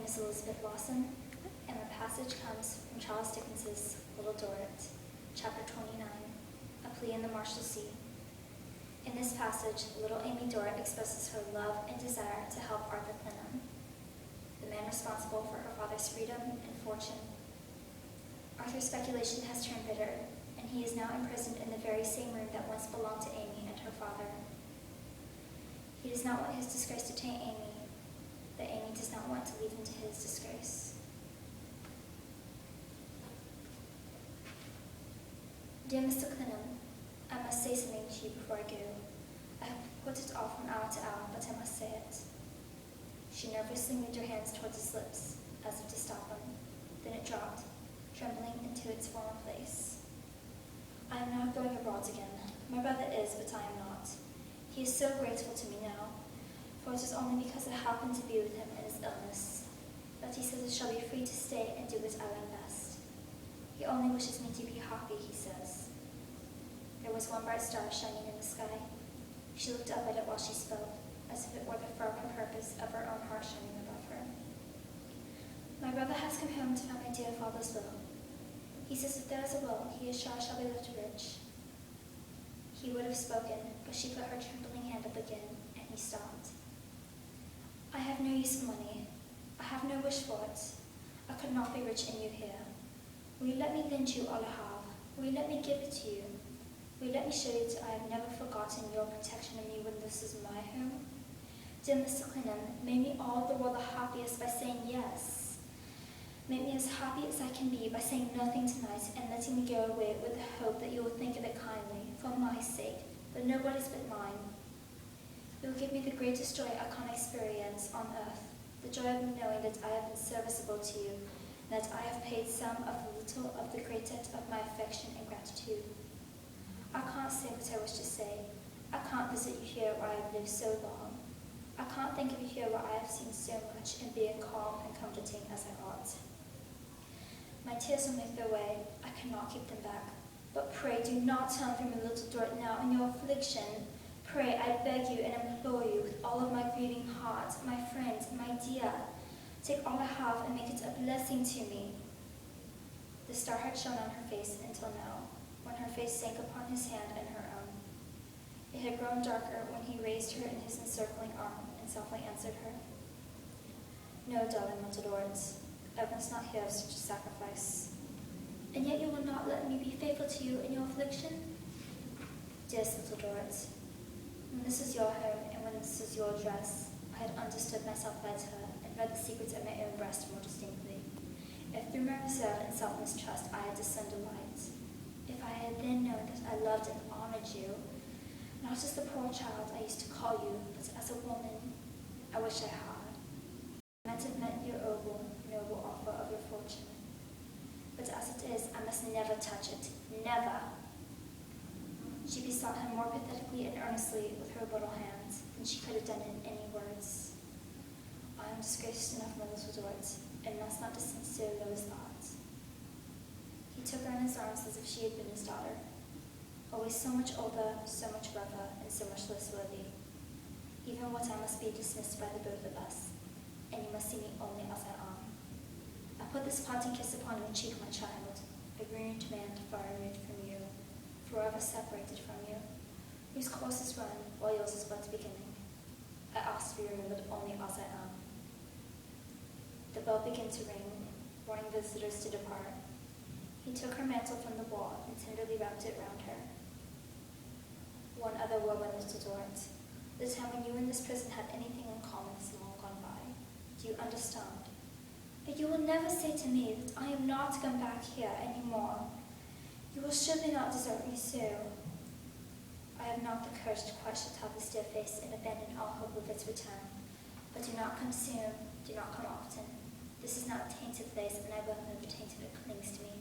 is Elizabeth Lawson, and our passage comes from Charles Dickens's Little Dorrit, chapter 29, A Plea in the Marshalsea. In this passage, little Amy Dorrit expresses her love and desire to help Arthur Clennam, the man responsible for her father's freedom and fortune. Arthur's speculation has turned bitter, and he is now imprisoned in the very same room that once belonged to Amy and her father. He does not want his disgrace to taint Amy, but Amy does not want to lead him to his disgrace. Dear Mr. Clennam, I must say something to you before I go. I have put it off from hour to hour, but I must say it. She nervously moved her hands towards his lips, as if to stop him. Then it dropped, trembling into its former place. I am not going abroad again. My brother is, but I am not. He is so grateful to me now, for it is only because I happened to be with him in his illness. But he says I shall be free to stay and do what I like best. He only wishes me to be happy, he says. There was one bright star shining in the sky. She looked up at it while she spoke, as if it were the fervent purpose of her own heart shining above her. My brother has come home to find my dear father's will. He says if there is a will, he is sure I shall be left rich. He would have spoken, but she put her trembling hand up again, and he stopped. I have no use for money. I have no wish for it. I could not be rich and you here. Will you let me lend you all I have? Will you let me give it to you? Will you let me show you that I have never forgotten your protection of me when this is my home? Dear Mr. Clennam, make me all the world the happiest by saying yes. Make me as happy as I can be by saying nothing tonight and letting me go away with the hope that you will think of it kindly, for my sake, but nobody's but mine. It will give me the greatest joy I can experience on earth, the joy of knowing that I have been serviceable to you, and that I have paid some of the little of the great debt of my affection and gratitude. I can't say what I wish to say. I can't visit you here where I have lived so long. I can't think of you here where I have seen so much and be calm and comforting as I ought. My tears will make their way. I cannot keep them back. But pray do not turn from me, Little Dorrit, now in your affliction. Pray, I beg you and implore you with all of my grieving heart, my friend, my dear, take all I have and make it a blessing to me. The star had shone on her face until now, when her face sank upon his hand and her own. It had grown darker when he raised her in his encircling arm and softly answered her. No, darling Little Dorrit, I must not hear of such a sacrifice. And yet you will not let me be faithful to you in your affliction? Dearest Little Dorrit, when this is your home and when this is your dress, I had understood myself better and read the secrets of my own breast more distinctly. If through my reserve and self-mistrust I had discerned a light, if I had then known that I loved and honored you, not as the poor child I used to call you, but as a woman, I wish I had. I might have met your noble offer of your fortune. But as it is, I must never touch it. Never. She besought him more pathetically and earnestly with her little hands than she could have done in any words. I am disgraced enough, my Little Dorrit, and must not descend so low as that. He took her in his arms as if she had been his daughter, always so much older, so much rougher, and so much less worthy. Even what I must be dismissed by the both of us, and you must see me only as I am. I put this parting kiss upon your cheek, my child, a ruined man far removed from you, forever separated from you, whose course is run while yours is but beginning. I ask to be remembered only as I am. The bell began to ring, warning visitors to depart. He took her mantle from the wall and tenderly wrapped it round her. One other word, my Little Dorrit. The time when you and this prison had anything in common is long gone by. Do you understand? But you will never say to me that I am not to come back here any more. You will surely not desert me so. I have not the courage to quite shut out this dear face and abandon all hope of its return. But do not come soon, do not come often. This is not a tainted place, and I will never taint if it clings to me.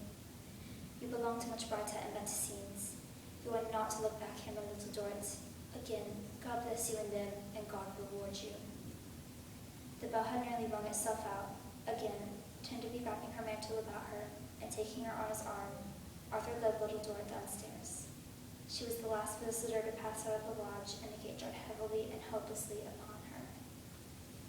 You belong to much brighter and better scenes. You are not to look back here, my Little Dorrit. Again, God bless you in them, and God reward you. The bell had nearly rung itself out. Again, tenderly wrapping her mantle about her, and taking her on his arm, Arthur led Little Dorrit downstairs. She was the last visitor to pass out of the lodge, and the gate jarred heavily and hopelessly upon